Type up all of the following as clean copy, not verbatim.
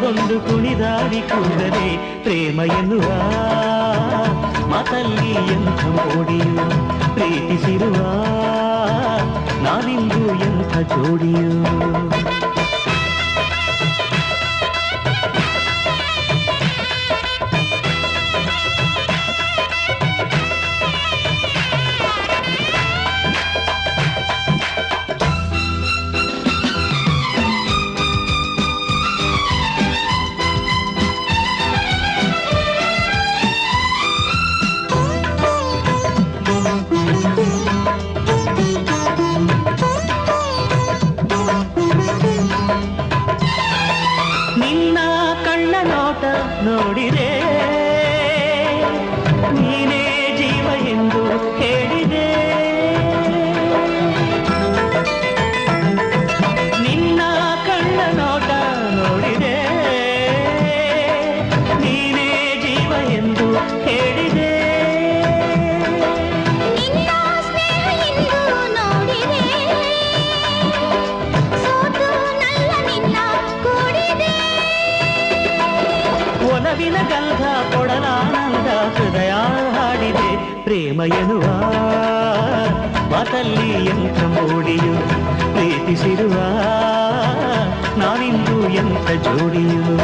ಮೋಹಗೊಂಡು ಕುಣಿದಾಡಿ ಕೂಗದೆ ಪ್ರೇಮ ಎನ್ನುವ ಮಾತಲ್ಲಿ ಎಂಥ ಮೋಡಿಯು ಪ್ರೀತಿಸಿರುವ ನಾವಿಂದು ಎಂಥ ಜೋಡಿಯು. ನಿನ್ನ ಕಣ್ಣ ನೋಟ ನೋಡಿದೆ ನೀನೇ ಜೀವ ಎಂದು ಹೇಳಿದೆ. ನಿನ್ನ ಕಣ್ಣ ನೋಟ ನೋಡಿದೆ ನೀನೇ ಜೀವ ಎಂದು ಹೇಳಿದೆ. ಒಲವಿನ ಗಂಧ ಕೊಡಲಾನಂದ ಹೃದಯ ಹಾಡಿದೆ ಪ್ರೇಮ ಎನ್ನುವ ಮಾತಲ್ಲಿ ಎಂಥ ಮೋಡಿಯು ಪ್ರೀತಿಸಿರುವ ನಾವಿಂದು ಎಂಥ ಜೋಡಿಯು.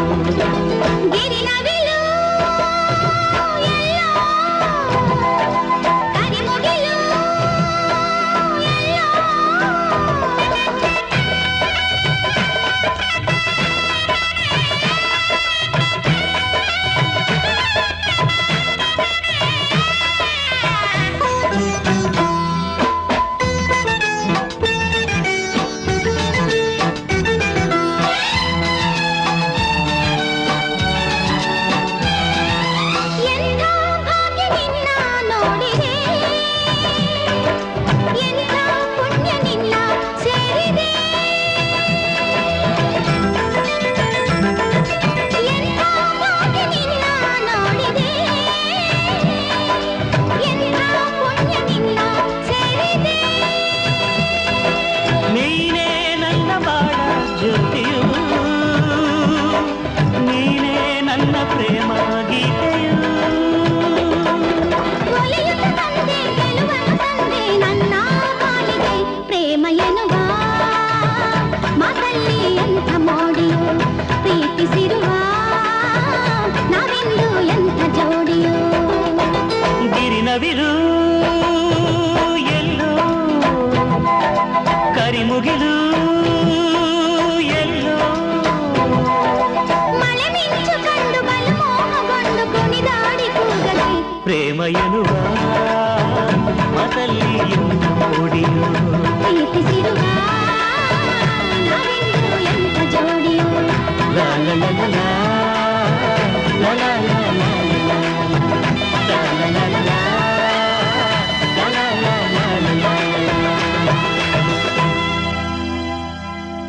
ನೀನೇ ನನ್ನ ಬಾಳ ಜ್ಯೋತಿಯು ನೀನೇ ನನ್ನ ಪ್ರೇಮ ಗೀತೆಯು. ನನ್ನ ಬಾಳಿಗೆ ಪ್ರೇಮ ಎನ್ನುವ ಮಾತಲ್ಲಿ ಎಂಥ ಮೋಡಿಯು ಪ್ರೀತಿಸಿರುವ ನಾವಿಂದು ಎಂಥ ಜೋಡಿಯು. ಗಿರಿನವಿರು ಎಲ್ಲೋ ಕರಿಮುಗಿಲು ಎಲ್ಲೋ ಮಳೆ ಮಿಂಚು ಕಂಡು ಬಲು ಮೋಹಗೊಂಡು ಕುಣಿದಾಡಿ ಕೂಗದೆ ಪ್ರೇಮ ಎನ್ನುವ ಮಾತಲ್ಲಿ ಎಂಥ ಮೋಡಿಯು ಪ್ರೀತಿಸಿರುವ ನಾವಿಂದು ಎಂಥ ಜೋಡಿಯು. ಲಾ ಲಾ ಲಾ ಲಾ ಲಾ ಲಾ ಲಾ.